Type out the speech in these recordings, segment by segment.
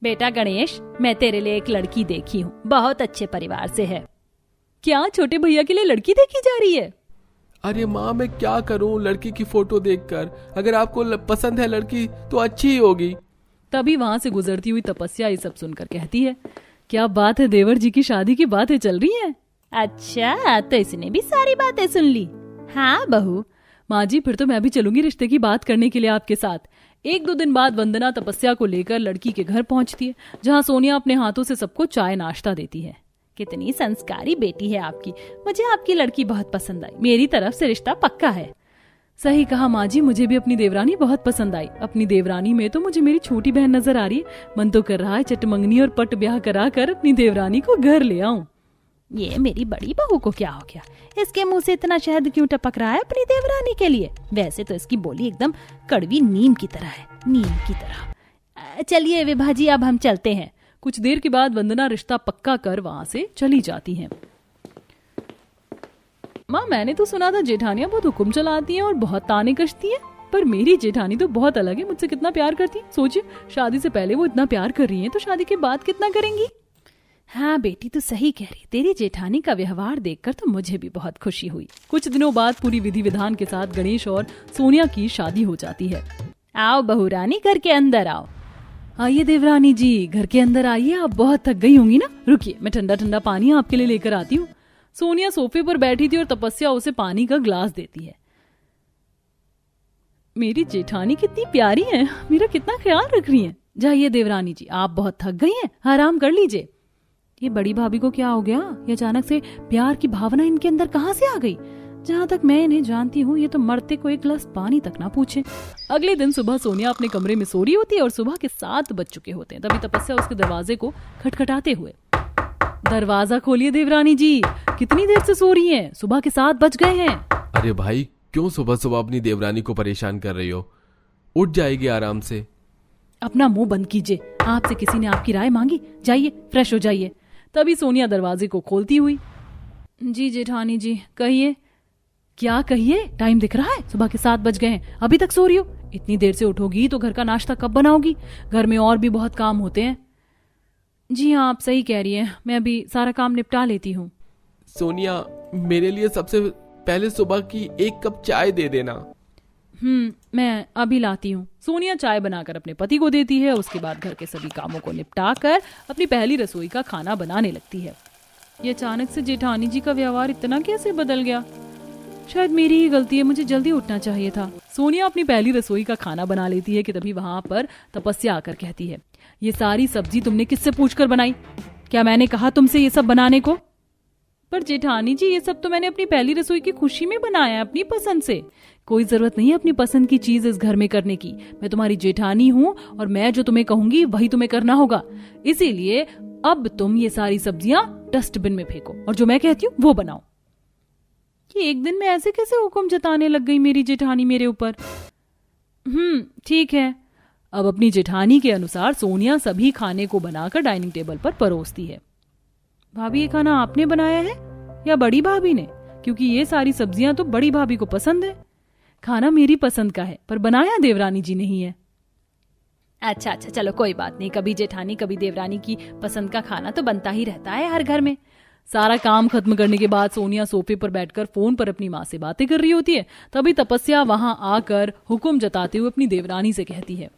बेटा गणेश, मैं तेरे लिए एक लड़की देखी हूँ, बहुत अच्छे परिवार से है। क्या छोटे भैया के लिए लड़की देखी जा रही है? अरे माँ, मैं क्या करूँ लड़की की फोटो देखकर। अगर आपको पसंद है लड़की तो अच्छी ही होगी। तभी वहाँ से गुजरती हुई तपस्या ये सब सुनकर कहती है, क्या बात है, देवर जी की शादी की बातें चल रही हैं? अच्छा, तो इसने भी सारी बातें सुन ली। हाँ बहू। माँ जी, फिर तो मैं भी चलूंगी रिश्ते की बात करने के लिए आपके साथ। 1-2 दिन बाद वंदना तपस्या को लेकर लड़की के घर पहुंचती है, जहाँ सोनिया अपने हाथों से सबको चाय नाश्ता देती है। कितनी संस्कारी बेटी है आपकी, मुझे आपकी लड़की बहुत पसंद आई, मेरी तरफ से रिश्ता पक्का है। सही कहा माँ जी, मुझे भी अपनी देवरानी बहुत पसंद आई। अपनी देवरानी में तो मुझे मेरी छोटी बहन नजर आ रही है। मन तो कर रहा है चटमंगनी और पट ब्याह करा कर अपनी देवरानी को घर ले आऊं। ये मेरी बड़ी बहू को क्या हो गया, इसके मुंह से इतना शहद क्यों टपक रहा है अपनी देवरानी के लिए? वैसे तो इसकी बोली एकदम कड़वी नीम की तरह है, नीम की तरह। चलिए विभा जी, अब हम चलते हैं। कुछ देर के बाद वंदना रिश्ता पक्का कर वहां से चली जाती है। माँ, मैंने तो सुना था जेठानियां बहुत हुक्म चलाती हैं और बहुत ताने कसती हैं, पर मेरी जेठानी तो बहुत अलग है, मुझसे कितना प्यार करती है। सोचिए, शादी से पहले वो इतना प्यार कर रही हैं, तो शादी के बाद कितना करेंगी। हाँ बेटी, तो सही कह रही। तेरी जेठानी का व्यवहार देखकर तो मुझे भी बहुत खुशी हुई। कुछ दिनों बाद पूरी विधि विधान के साथ गणेश और सोनिया की शादी हो जाती है। आओ बहू रानी, घर के अंदर आओ। आइए देवरानी जी, घर के अंदर आइए। आप बहुत थक गई होंगी ना, रुकिए मैं ठंडा ठंडा पानी आपके लिए लेकर आती हूँ। सोनिया सोफे पर बैठी थी और तपस्या उसे पानी का ग्लास देती है। मेरी जेठानी कितनी प्यारी है, मेरा कितना ख्याल रख रही है। जाइए देवरानी जी, आप बहुत थक गई हैं, आराम कर लीजिए। ये बड़ी भाभी को क्या हो गया? ये अचानक से प्यार की भावना इनके अंदर कहाँ से आ गई? जहाँ तक मैं इन्हें जानती हूँ, ये तो मरते को एक गिलास पानी तक ना पूछे। अगले दिन सुबह सोनिया अपने कमरे में सो रही होती है और सुबह के 7 बज चुके होते हैं। तभी तपस्या उसके दरवाजे को खटखटाते हुए, दरवाजा खोलिए देवरानी जी, कितनी देर से सो रही हैं? सुबह के 7 बज गए हैं। अरे भाई, क्यों सुबह सुबह अपनी देवरानी को परेशान कर रही हो? उठ जाएगी आराम से। अपना मुंह बंद कीजिए, आपसे किसी ने आपकी राय मांगी? जाइए फ्रेश हो जाइए। तभी सोनिया दरवाजे को खोलती हुई, जी जेठानी जी कहिए। क्या कहिए? टाइम दिख रहा है, सुबह के 7 बज गए हैं, अभी तक सो रही हो? इतनी देर से उठोगी तो घर का नाश्ता कब बनाओगी? घर में और भी बहुत काम होते हैं। जी हाँ, आप सही कह रही हैं, मैं अभी सारा काम निपटा लेती हूँ। सोनिया, मेरे लिए सबसे पहले सुबह की 1 कप चाय दे देना। मैं अभी लाती हूँ। सोनिया चाय बनाकर अपने पति को देती है। उसके बाद घर के सभी कामों को निपटा कर अपनी पहली रसोई का खाना बनाने लगती है। ये अचानक से जेठानी जी का व्यवहार इतना कैसे बदल गया? शायद मेरी ही गलती है, मुझे जल्दी उठना चाहिए था। सोनिया अपनी पहली रसोई का खाना बना लेती है कि तभी वहां पर तपस्या आकर कहती है, ये सारी सब्जी तुमने किससे पूछकर बनाई? क्या मैंने कहा तुमसे ये सब बनाने को? पर जेठानी जी, ये सब तो मैंने अपनी पहली रसोई की खुशी में बनाया है, अपनी पसंद से। कोई जरूरत नहीं है अपनी पसंद की चीज इस घर में करने की। मैं तुम्हारी जेठानी हूँ और मैं जो तुम्हें कहूंगी वही तुम्हें करना होगा। इसीलिए अब तुम ये सारी सब्जियां डस्टबिन में फेंको और जो मैं कहती हूँ वो बनाओ। कि एक दिन में ऐसे कैसे हुक्म जताने लग गई मेरी जेठानी मेरे ऊपर। ठीक है। अब अपनी जेठानी के अनुसार सोनिया सभी खाने को बनाकर डाइनिंग टेबल पर परोसती है। भाभी, ये खाना आपने बनाया है या बड़ी भाभी ने? क्योंकि ये सारी सब्जियां तो बड़ी भाभी को पसंद है। खाना मेरी पसंद का है, पर बनाया देवरानी जी नहीं है। अच्छा, चलो कोई बात नहीं, कभी जेठानी कभी देवरानी की पसंद का खाना तो बनता ही रहता है हर घर में। सारा काम खत्म करने के बाद सोनिया सोफे पर बैठकर फोन पर अपनी माँ से बातें कर रही होती है। तभी तपस्या वहां आकर हुक्म जताते हुए अपनी देवरानी से कहती है,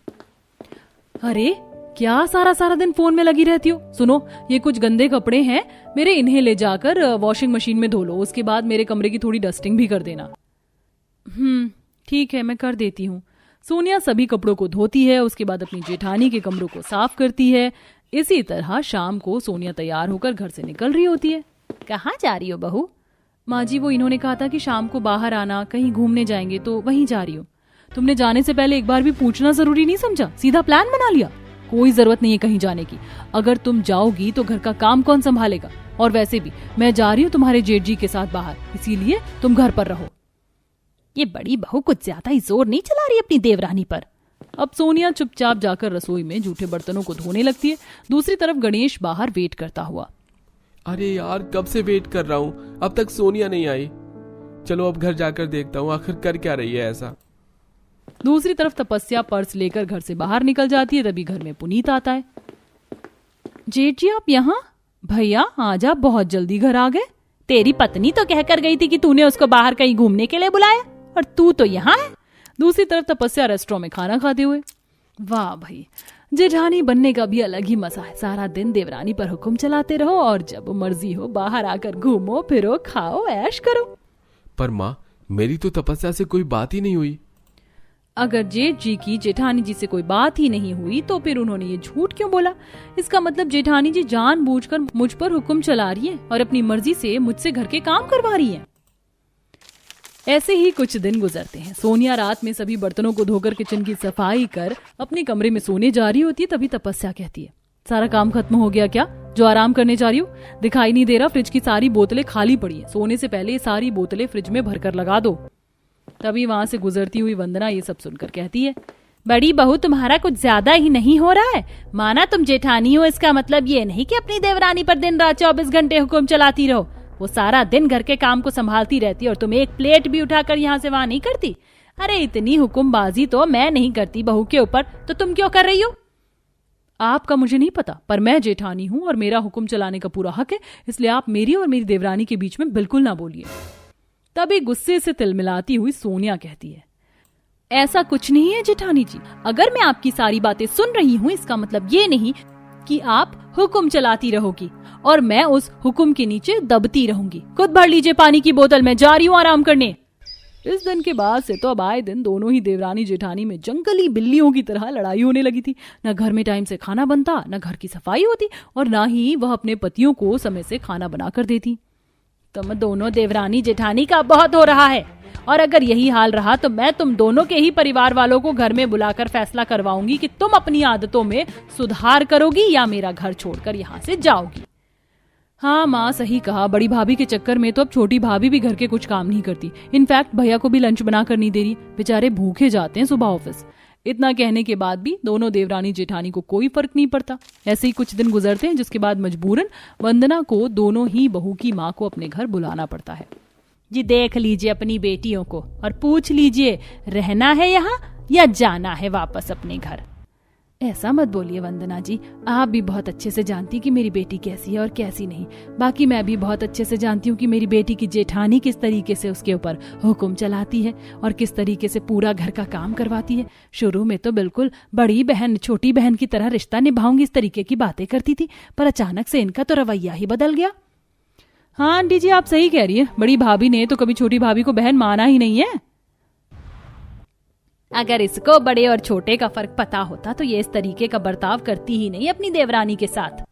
अरे क्या सारा दिन फोन में लगी रहती हो? सुनो, ये कुछ गंदे कपड़े हैं मेरे, इन्हें ले जाकर वॉशिंग मशीन में धो लो। उसके बाद मेरे कमरे की थोड़ी डस्टिंग भी कर देना। ठीक है, मैं कर देती हूँ। सोनिया सभी कपड़ों को धोती है, उसके बाद अपनी जेठानी के कमरों को साफ करती है। इसी तरह शाम को सोनिया तैयार होकर घर से निकल रही होती है। कहाँ जा रही हो बहू? माँ जी, वो इन्होंने कहा था कि शाम को बाहर आना, कहीं घूमने जाएंगे, तो वहीं जा रही हूँ। तुमने जाने से पहले एक बार भी पूछना जरूरी नहीं समझा? सीधा प्लान बना लिया। कोई जरूरत नहीं है कहीं जाने की। अगर तुम जाओगी तो घर का काम कौन संभालेगा? और वैसे भी मैं जा रही हूँ तुम्हारे जेठ जी के साथ बाहर, इसीलिए तुम घर पर रहो। ये बड़ी बहू कुछ ज्यादा ही जोर नहीं चला रही अपनी देवरानी पर? अब सोनिया चुपचाप जाकर रसोई में जूठे बर्तनों को धोने लगती है। दूसरी तरफ गणेश बाहर वेट करता हुआ, अरे यार, कब से वेट कर रहा हूँ, अब तक सोनिया नहीं आई। चलो अब घर जाकर देखता हूँ आखिर कर क्या रही है ऐसा। दूसरी तरफ तपस्या पर्स लेकर घर से बाहर निकल जाती है। तभी घर में पुनीत आता है। जेठ जी आप यहाँ? भैया आज आप बहुत जल्दी घर आ गए। तेरी पत्नी तो कहकर गई थी कि तूने उसको बाहर कहीं घूमने के लिए बुलाया और तू तो यहाँ है। दूसरी तरफ तपस्या रेस्टोरेंट में खाना खाते हुए। वाह भाई, जेठानी बनने का भी अलग ही मजा है। सारा दिन देवरानी पर हुक्म चलाते रहो और जब मर्जी हो बाहर आकर घूमो फिरो, खाओ, ऐश करो। पर माँ, मेरी तो तपस्या से कोई बात ही नहीं हुई। अगर जेठ जी की जेठानी जी से कोई बात ही नहीं हुई तो फिर उन्होंने ये झूठ क्यों बोला? इसका मतलब जेठानी जी जानबूझकर मुझ पर हुक्म चला रही है और अपनी मर्जी से मुझसे घर के काम करवा रही है। ऐसे ही कुछ दिन गुजरते हैं। सोनिया रात में सभी बर्तनों को धोकर किचन की सफाई कर अपने कमरे में सोने जा रही होती है। तभी तपस्या कहती है, सारा काम खत्म हो गया क्या जो आराम करने जा रही हो? दिखाई नहीं दे रहा फ्रिज की सारी बोतलें खाली पड़ी है। सोने से पहले ये सारी बोतलें फ्रिज में भरकर लगा दो। तभी वहां से गुजरती हुई वंदना ये सब सुनकर कहती है, बड़ी बहू तुम्हारा कुछ ज्यादा ही नहीं हो रहा है? माना तुम जेठानी हो, इसका मतलब ये नहीं कि अपनी देवरानी पर दिन रात 24 घंटे हुक्म चलाती रहो। वो सारा दिन घर के काम को संभालती रहती है और तुम एक प्लेट भी उठाकर यहाँ से वहां नहीं करती। अरे इतनी हुक्मबाजी तो मैं नहीं करती बहू के ऊपर, तो तुम क्यों कर रही हो? आपका मुझे नहीं पता, पर मैं जेठानी हूँ और मेरा हुक्म चलाने का पूरा हक है, इसलिए आप मेरी और मेरी देवरानी के बीच में बिल्कुल ना बोलिए। तभी गुस्से से तिलमिलाती हुई सोनिया कहती है, ऐसा कुछ नहीं है जेठानी जी। अगर मैं आपकी सारी बातें सुन रही हूँ इसका मतलब ये नहीं कि आप हुक्म चलाती रहोगी और मैं उस हुक्म के नीचे दबती रहूंगी। खुद भर लीजिए पानी की बोतल, मैं जा रही हूँ आराम करने। इस दिन के बाद से तो अब आए दिन दोनों ही देवरानी जेठानी में जंगली बिल्लियों की तरह लड़ाई होने लगी थी। न घर में टाइम से खाना बनता, न घर की सफाई होती और न ही वह अपने पतियों को समय से खाना बना कर देती। तुम दोनों देवरानी जेठानी का बहुत हो रहा है और अगर यही हाल रहा तो मैं तुम दोनों के ही परिवार वालों को घर में बुलाकर फैसला करवाऊंगी कि तुम अपनी आदतों में सुधार करोगी या मेरा घर छोड़कर यहाँ से जाओगी। हाँ माँ, सही कहा। बड़ी भाभी के चक्कर में तो अब छोटी भाभी भी घर के कुछ काम नहीं करती। इनफैक्ट भैया को भी लंच बना कर नहीं दे रही, बेचारे भूखे जाते हैं सुबह ऑफिस। इतना कहने के बाद भी दोनों देवरानी जेठानी को कोई फर्क नहीं पड़ता। ऐसे ही कुछ दिन गुजरते हैं जिसके बाद मजबूरन वंदना को दोनों ही बहू की माँ को अपने घर बुलाना पड़ता है। जी देख लीजिए अपनी बेटियों को और पूछ लीजिए रहना है यहाँ या जाना है वापस अपने घर। ऐसा मत बोलिए वंदना जी, आप भी बहुत अच्छे से जानती कि मेरी बेटी कैसी है और कैसी नहीं। बाकी मैं भी बहुत अच्छे से जानती हूँ कि मेरी बेटी की जेठानी किस तरीके से उसके ऊपर हुक्म चलाती है और किस तरीके से पूरा घर का काम करवाती है। शुरू में तो बिल्कुल बड़ी बहन छोटी बहन की तरह रिश्ता निभाऊंगी इस तरीके की बातें करती थी, पर अचानक से इनका तो रवैया ही बदल गया। हाँ आंटी जी आप सही कह रही है, बड़ी भाभी ने तो कभी छोटी भाभी को बहन माना ही नहीं है। अगर इसको बड़े और छोटे का फर्क पता होता तो ये इस तरीके का बर्ताव करती ही नहीं अपनी देवरानी के साथ।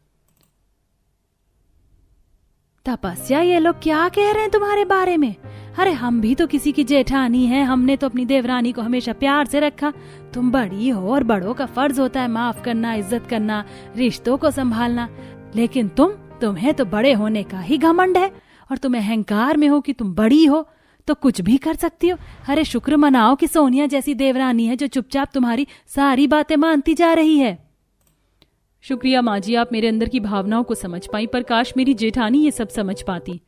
तपस्या, ये लोग क्या कह रहे हैं तुम्हारे बारे में? अरे हम भी तो किसी की जेठानी हैं, हमने तो अपनी देवरानी को हमेशा प्यार से रखा। तुम बड़ी हो और बड़ों का फर्ज होता है माफ करना, इज्जत करना, रिश्तों को संभालना। लेकिन तुम्हें तो बड़े होने का ही घमंड है और तुम अहंकार में हो कि तुम बड़ी हो तो कुछ भी कर सकती हो। अरे शुक्र मनाओ कि सोनिया जैसी देवरानी है जो चुपचाप तुम्हारी सारी बातें मानती जा रही है। शुक्रिया माँ जी, आप मेरे अंदर की भावनाओं को समझ पाई, पर काश मेरी जेठानी ये सब समझ पाती।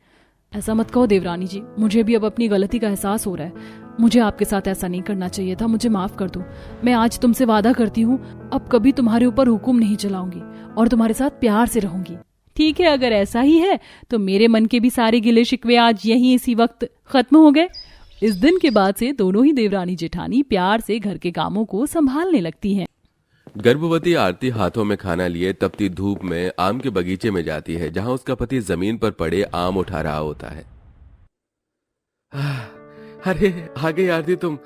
ऐसा मत कहो देवरानी जी, मुझे भी अब अपनी गलती का एहसास हो रहा है। मुझे आपके साथ ऐसा नहीं करना चाहिए था, मुझे माफ कर दो। मैं आज तुमसे वादा करती हूँ अब कभी तुम्हारे ऊपर हुक्म नहीं चलाऊंगी और तुम्हारे साथ प्यार से रहूंगी। ठीक है, अगर ऐसा ही है तो मेरे मन के भी सारे गिले शिकवे आज यहीं इसी वक्त खत्म हो गए। इस दिन के बाद से दोनों ही देवरानी जेठानी प्यार से घर के कामों को संभालने लगती हैं। गर्भवती आरती हाथों में खाना लिए तपती धूप में आम के बगीचे में जाती है जहां उसका पति जमीन पर पड़े आम उठा रहा होता है। अरे आ गई आरती तुम।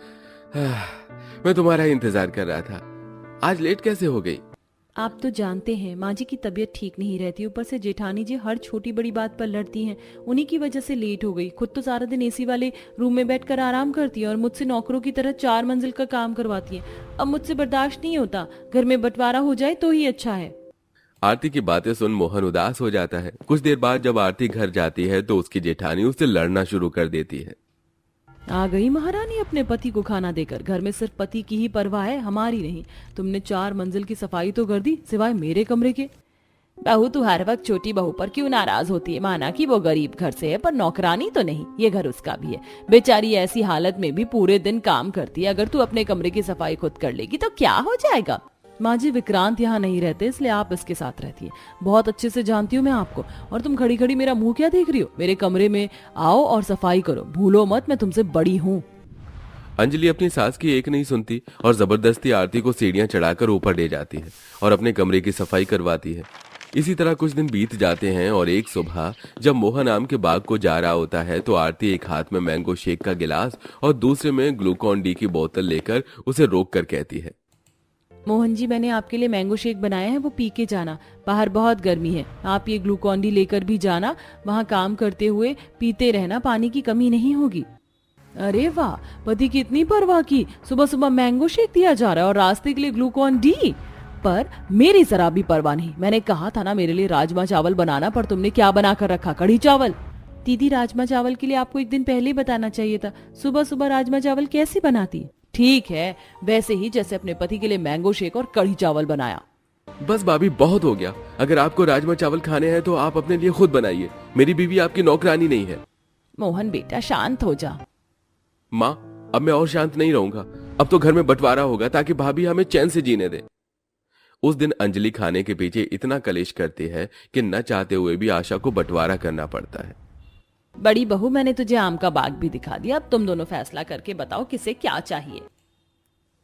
मैं तुम्हारा इंतजार कर रहा था। आज लेट कैसे हो गई? आप तो जानते हैं माँ जी की तबीयत ठीक नहीं रहती, ऊपर से जेठानी जी हर छोटी बड़ी बात पर लड़ती हैं। उन्हीं की वजह से लेट हो गई। खुद तो सारा दिन एसी वाले रूम में बैठकर आराम करती है और मुझसे नौकरों की तरह 4 मंजिल का काम करवाती है। अब मुझसे बर्दाश्त नहीं होता, घर में बंटवारा हो जाए तो ही अच्छा है। आरती की बातें सुन मोहन उदास हो जाता है। कुछ देर बाद जब आरती घर जाती है तो उसकी जेठानी उससे लड़ना शुरू कर देती है। आ गई महारानी अपने पति को खाना देकर। घर में सिर्फ पति की ही परवाह है, हमारी नहीं। तुमने 4 मंजिल की सफाई तो कर दी, सिवाय मेरे कमरे के। बहू तू हर वक्त छोटी बहू पर क्यों नाराज होती है? माना कि वो गरीब घर से है पर नौकरानी तो नहीं, ये घर उसका भी है। बेचारी ऐसी हालत में भी पूरे दिन काम करती है। अगर तू अपने कमरे की सफाई खुद कर लेगी तो क्या हो जाएगा? माँ जी, विक्रांत यहाँ नहीं रहते, इसलिए आप इसके साथ रहती है। बहुत अच्छे से जानती हूँ मैं आपको। और तुम खड़ी खड़ी मेरा मुंह क्या देख रही हो? मेरे कमरे में आओ और सफाई करो। भूलो मत, मैं तुमसे बड़ी हूँ। अंजलि अपनी सास की एक नहीं सुनती और जबरदस्ती आरती को सीढ़ियां चढ़ाकर ऊपर ले जाती है और अपने कमरे की सफाई करवाती है। इसी तरह कुछ दिन बीत जाते हैं और एक सुबह जब मोहन आम के बाग को जा रहा होता है तो आरती एक हाथ में मैंगो शेक का गिलास और दूसरे में ग्लूकॉन डी की बोतल लेकर उसे रोक कर कहती है, मोहन जी, मैंने आपके लिए मैंगो शेक बनाया है, वो पी के जाना। बाहर बहुत गर्मी है। आप ये ग्लूकॉन डी लेकर भी जाना। वहाँ काम करते हुए पीते रहना, पानी की कमी नहीं होगी। अरे वाह, पति की इतनी परवाह की। सुबह सुबह मैंगो शेक दिया जा रहा है और रास्ते के लिए ग्लूकॉन डी। पर मेरी जरा भी परवाह नहीं। मैंने कहा था ना मेरे लिए राजमा चावल बनाना, पर तुमने क्या बना कर रखा? कढ़ी चावल। दीदी, राजमा चावल के लिए आपको एक दिन पहले ही बताना चाहिए था। सुबह सुबह राजमा चावल कैसे बनाती है? ठीक है, वैसे ही जैसे अपने पति के लिए मैंगो शेक और कढ़ी चावल बनाया। बस भाभी, बहुत हो गया। अगर आपको राजमा चावल खाने हैं तो आप अपने लिए खुद बनाइए। मेरी बीवी आपकी नौकरानी नहीं है। मोहन बेटा, शांत हो जा। माँ, अब मैं और शांत नहीं रहूंगा। अब तो घर में बंटवारा होगा ताकि भाभी हमें चैन से जीने दे। उस दिन अंजलि खाने के पीछे इतना कलेश करती है कि न चाहते हुए भी आशा को बंटवारा करना पड़ता है। बड़ी बहू, मैंने तुझे आम का बाग भी दिखा दिया। अब तुम दोनों फैसला करके बताओ किसे क्या चाहिए।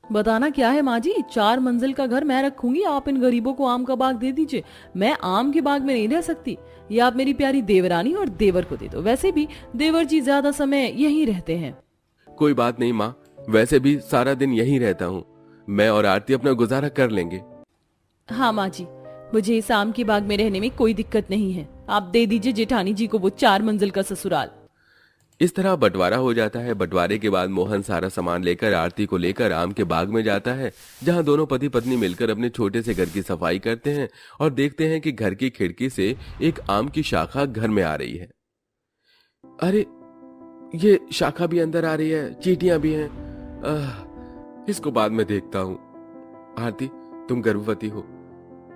बताना क्या है माँ जी? 4 मंजिल का घर मैं रखूंगी, आप इन गरीबों को आम का बाग दे दीजिए। मैं आम के बाग में नहीं रह सकती। ये आप मेरी प्यारी देवरानी और देवर को दे दो। वैसे भी देवर जी ज्यादा समय यहीं रहते हैं। कोई बात नहीं माँ, वैसे भी सारा दिन यहीं रहता हूँ। मैं और आरती अपना गुजारा कर लेंगे। हाँ माँ जी, मुझे इस आम के बाग में रहने में कोई दिक्कत नहीं है। आप दे दीजिए जेठानी जी को वो 4 मंजिल का ससुराल। इस तरह बंटवारा हो जाता है। बंटवारे के बाद मोहन सारा सामान लेकर आरती को लेकर आम के बाग में जाता है, जहां दोनों पति पत्नी मिलकर अपने छोटे से घर की सफाई करते हैं और देखते हैं कि घर की खिड़की से एक आम की शाखा घर में आ रही है। अरे, ये शाखा भी अंदर आ रही है, चींटियां भी हैं। इसको बाद में देखता हूँ। आरती, तुम गर्भवती हो,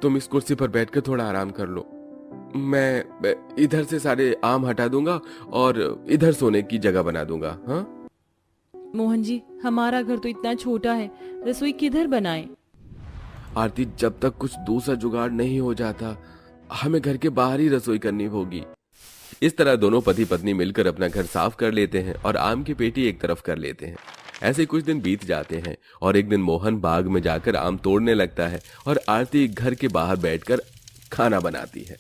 तुम इस कुर्सी पर बैठकर थोड़ा आराम कर लो। मैं इधर से सारे आम हटा दूंगा और इधर सोने की जगह बना दूंगा। हाँ मोहन जी, हमारा घर तो इतना छोटा है, रसोई किधर बनाएं? आरती, जब तक कुछ दूसरा जुगाड़ नहीं हो जाता हमें घर के बाहर ही रसोई करनी होगी। इस तरह दोनों पति पत्नी मिलकर अपना घर साफ कर लेते हैं और आम की पेटी एक तरफ कर लेते हैं। ऐसे कुछ दिन बीत जाते हैं और एक दिन मोहन बाग में जाकर आम तोड़ने लगता है और आरती घर के बाहर बैठकर खाना बनाती है।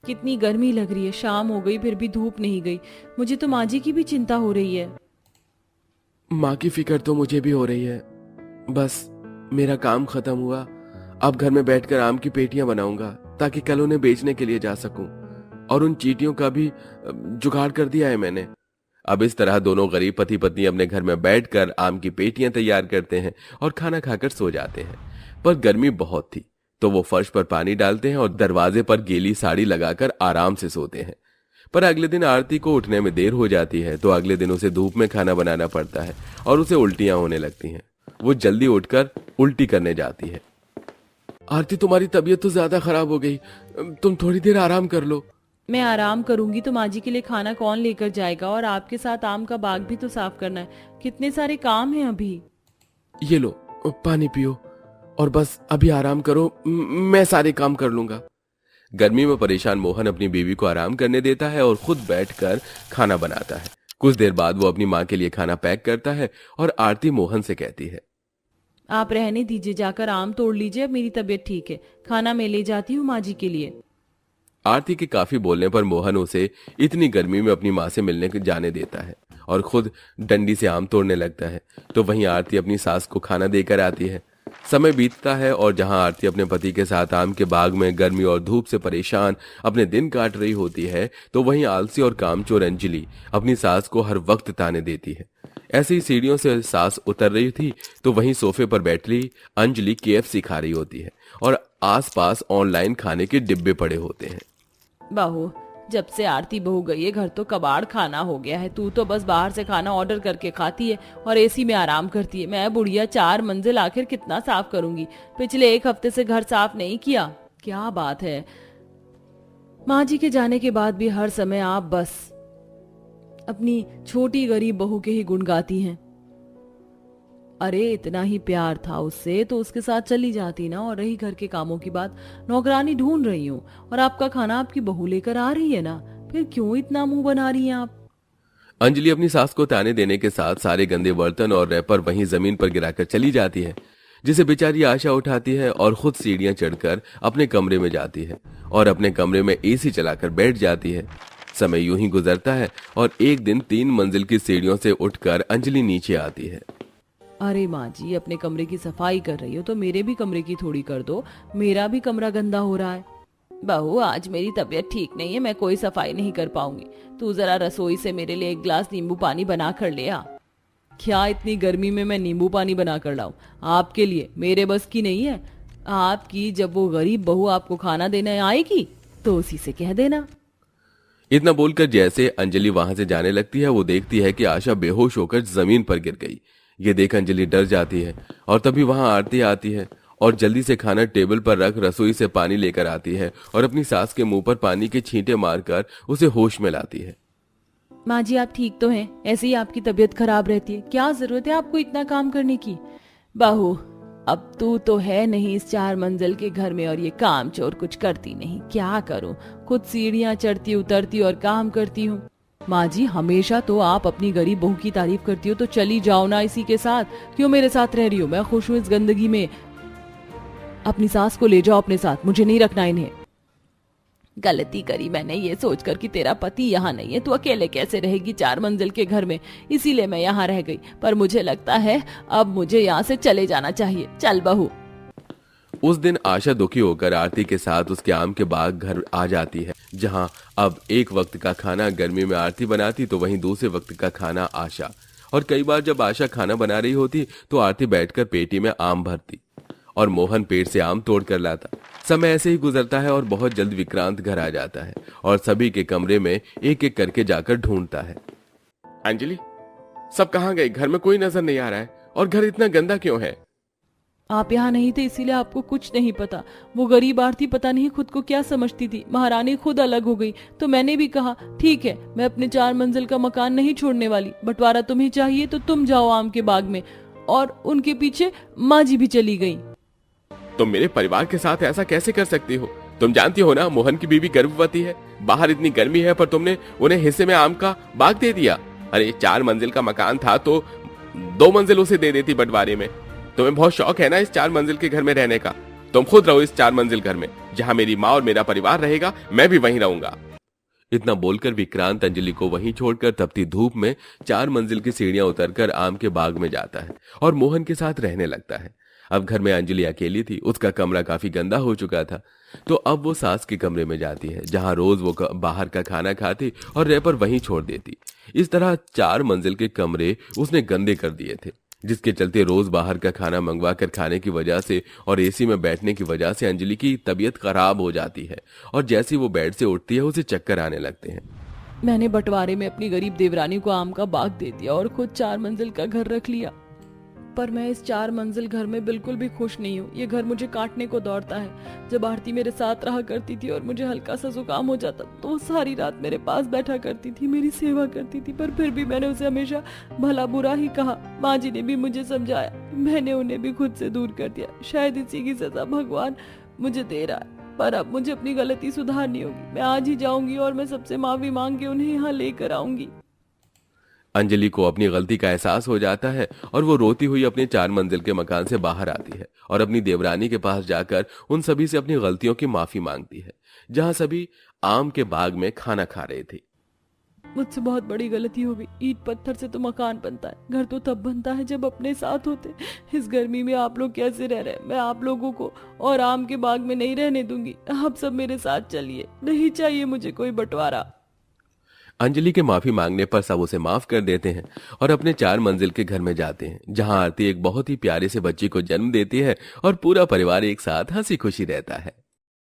कितनी गर्मी लग रही है। शाम हो गई फिर भी धूप नहीं गई। मुझे तो माँ जी की भी चिंता हो रही है। माँ की फिक्र तो मुझे भी हो रही है। बस मेरा काम खत्म हुआ, अब घर में बैठकर आम की पेटियां बनाऊंगा ताकि कल उन्हें बेचने के लिए जा सकूं। और उन चींटियों का भी जुगाड़ कर दिया है मैंने। अब इस तरह दोनों गरीब पति पत्नी अपने घर में बैठकर आम की पेटियां तैयार करते हैं और खाना खाकर सो जाते हैं। पर गर्मी बहुत थी तो वो फर्श पर पानी डालते हैं और दरवाजे पर गीली साड़ी लगाकर आराम से सोते हैं। पर अगले दिन आरती को उठने में देर हो जाती है तो अगले दिन उसे धूप में खाना बनाना पड़ता है और उसे उल्टियां होने लगती हैं। वो जल्दी उठकर उल्टी करने जाती है। आरती, तुम्हारी तबीयत तो ज्यादा खराब हो गई, तुम थोड़ी देर आराम कर लो। मैं आराम करूंगी तो माँ जी के लिए खाना कौन लेकर जाएगा? और आपके साथ आम का बाग भी तो साफ करना है। कितने सारे काम हैं अभी। ये लो, पानी पियो और बस अभी आराम करो, मैं सारे काम कर लूंगा। गर्मी में परेशान मोहन अपनी बीवी को आराम करने देता है और खुद बैठकर खाना बनाता है। कुछ देर बाद वो अपनी माँ के लिए खाना पैक करता है और आरती मोहन से कहती है, आप रहने दीजिए, जाकर आम तोड़ लीजिए। अब मेरी तबीयत ठीक है, खाना मैं ले जाती हूँ माँ जी के लिए। आरती के काफी बोलने पर मोहन उसे इतनी गर्मी में अपनी माँ से मिलने जाने देता है और खुद डंडी से आम तोड़ने लगता है। तो वहीं आरती अपनी सास को खाना देकर आती है। समय बीतता है और जहां आरती अपने पति के साथ आम के बाग में गर्मी और धूप से परेशान अपने दिन काट रही होती है तो वहीं आलसी और कामचोर अंजलि अपनी सास को हर वक्त ताने देती है। ऐसे ही सीढ़ियों से सास उतर रही थी तो वहीं सोफे पर बैठी अंजलि KFC खा रही होती है और आसपास ऑनलाइन खाने के डिब्बे पड़े होते हैं। बहू, जब से आरती बहू गई है घर तो कबाड़ खाना हो गया है। तू तो बस बाहर से खाना ऑर्डर करके खाती है और एसी में आराम करती है। मैं बुढ़िया 4 मंजिल आखिर कितना साफ करूंगी? पिछले 1 हफ्ते से घर साफ नहीं किया। क्या बात है, माँ जी के जाने के बाद भी हर समय आप बस अपनी छोटी गरीब बहू के ही गुण गाती हैं। अरे इतना ही प्यार था उससे तो उसके साथ चली जाती ना। और रही घर के कामों की बात, नौकरानी ढूंढ रही हूँ और आपका खाना आपकी बहू लेकर आ रही है ना, फिर क्यों इतना मुंह बना रही हैं आप? अंजलि अपनी सास को ताने देने के साथ सारे गंदे बर्तन और रैपर वहीं जमीन पर गिराकर चली जाती है, जिसे बेचारी आशा उठाती है और खुद सीढ़ियां चढ़कर अपने कमरे में जाती है और अपने कमरे में एसी चलाकर बैठ जाती है। समय यूं ही गुजरता है और एक दिन 3 मंजिल की सीढ़ियों से उठकर अंजलि नीचे आती है। अरे माँ जी, अपने कमरे की सफाई कर रही हो तो मेरे भी कमरे की थोड़ी कर दो, मेरा भी कमरा गंदा हो रहा है। बहू आज मेरी तबीयत ठीक नहीं है, मैं कोई सफाई नहीं कर पाऊंगी। तू जरा रसोई से मेरे लिए एक गिलास नींबू पानी बना कर ले आ। क्या इतनी गर्मी में मैं नींबू पानी बना कर लाऊं आपके लिए? मेरे बस की नहीं है। आपकी जब वो गरीब बहू आपको खाना देने आएगी तो उसी से कह देना। इतना बोलकर जैसे अंजलि वहां से जाने लगती है, वो देखती है कि आशा बेहोश होकर जमीन पर गिर गई। ये देख अंजलि डर जाती है और तभी वहां आरती आती है और जल्दी से खाना टेबल पर रख रसोई से पानी लेकर आती है और अपनी सास के मुंह पर पानी के छींटे मारकर उसे होश में लाती है। माँ जी आप ठीक तो हैं? ऐसे ही आपकी तबीयत खराब रहती है, क्या जरूरत है आपको इतना काम करने की? बहू अब तू तो है नहीं इस 4 मंजिल के घर में और ये काम चोर कुछ करती नहीं, क्या करूं? खुद सीढ़ियां चढ़ती उतरती और काम करती हूँ। माँ जी हमेशा तो आप अपनी गरीब बहू की तारीफ करती हो, तो चली जाओ ना इसी के साथ, क्यों मेरे साथ रह रही हो? मैं खुश हूँ इस गंदगी में। अपनी सास को ले जाओ अपने साथ, मुझे नहीं रखना इन्हें। गलती करी मैंने ये सोचकर कि तेरा पति यहाँ नहीं है, तू अकेले कैसे रहेगी 4 मंजिल के घर में, इसीलिए मैं यहाँ रह गई। पर मुझे लगता है अब मुझे यहाँ से चले जाना चाहिए। चल बहू। उस दिन आशा दुखी होकर आरती के साथ उसके आम के बाग घर आ जाती है, जहां अब एक वक्त का खाना गर्मी में आरती बनाती तो वहीं दूसरे वक्त का खाना आशा। और कई बार जब आशा खाना बना रही होती तो आरती बैठकर पेटी में आम भरती और मोहन पेड़ से आम तोड़ कर लाता। समय ऐसे ही गुजरता है और बहुत जल्द विक्रांत घर आ जाता है और सभी के कमरे में एक एक करके जाकर ढूंढता है। अंजलि, सब कहाँ गए? घर में कोई नजर नहीं आ रहा है और घर इतना गंदा क्यों है? आप यहाँ नहीं थे इसीलिए आपको कुछ नहीं पता। वो गरीब आरती पता नहीं खुद को क्या समझती थी, महारानी खुद अलग हो गई तो मैंने भी कहा ठीक है, मैं अपने 4 मंजिल का मकान नहीं छोड़ने वाली। बंटवारा तुम्हें चाहिए तो तुम जाओ आम के बाग में। और उनके पीछे माँ जी भी चली गई। तुम मेरे परिवार के साथ ऐसा कैसे कर सकती हो? तुम जानती हो ना मोहन की बीवी गर्भवती है, बाहर इतनी गर्मी है पर तुमने उन्हें हिस्से में आम का बाग दे दिया। अरे 4 मंजिल का मकान था तो 2 मंजिल उसे दे देती बंटवारे में। तुम्हें बहुत शौक है ना इस 4 मंजिल के घर में रहने का? तुम खुद रहो इस 4 मंजिल घर में, जहां मेरी माँ और मेरा परिवार रहेगा, मैं भी वहीं रहूंगा। इतना बोलकर विक्रांत अंजलि को वहीं छोड़कर तपती धूप में 4 मंजिल की सीढ़ियां उतरकर आम के बाग में जाता है और मोहन के साथ रहने लगता है। अब घर में अंजलि अकेली थी, उसका कमरा काफी गंदा हो चुका था, तो अब वो सास के कमरे में जाती है, जहां रोज वो बाहर का खाना खाती और रैपर वहीं छोड़ देती। इस तरह 4 मंजिल के कमरे उसने गंदे कर दिए थे, जिसके चलते रोज बाहर का खाना मंगवा कर खाने की वजह से और एसी में बैठने की वजह से अंजलि की तबीयत खराब हो जाती है और जैसे वो बेड से उठती है उसे चक्कर आने लगते हैं। मैंने बंटवारे में अपनी गरीब देवरानी को आम का बाग दे दिया और खुद 4 मंजिल का घर रख लिया, पर मैं इस 4 मंजिल घर में बिल्कुल भी खुश नहीं हूँ। ये घर मुझे काटने को दौड़ता है। जब आरती मेरे साथ रहा करती थी और मुझे हल्का सा जुकाम हो जाता तो वो सारी रात मेरे पास बैठा करती थी, मेरी सेवा करती थी, पर फिर भी मैंने उसे हमेशा भला बुरा ही कहा। माँ जी ने भी मुझे समझाया, मैंने उन्हें भी खुद से दूर कर दिया। शायद इसी की सजा भगवान मुझे दे रहा है, पर अब मुझे अपनी गलती सुधारनी होगी। मैं आज ही जाऊंगी और मैं सबसे माफी मांग के उन्हें यहाँ लेकर आऊंगी। अंजलि को अपनी गलती का एहसास हो जाता है और वो रोती हुई अपने 4 मंजिल के मकान से बाहर आती है और अपनी देवरानी के पास जाकर उन सभी से अपनी गलतियों की माफी मांगती है, जहां सभी आम के बाग में खाना खा रहे थे। मुझसे बहुत बड़ी गलती हो गई। ईंट पत्थर से तो मकान बनता है, घर तो तब बनता है जब अपने साथ होते। इस गर्मी में आप लोग कैसे रह रहे हैं? मैं आप लोगों को और आम के बाग में नहीं रहने दूंगी। आप सब मेरे साथ चलिए, नहीं चाहिए मुझे कोई बंटवारा। अंजलि के माफी मांगने पर सब उसे माफ कर देते हैं और अपने 4 मंजिल के घर में जाते हैं, जहां आरती एक बहुत ही प्यारे से बच्चे को जन्म देती है और पूरा परिवार एक साथ हंसी खुशी रहता है।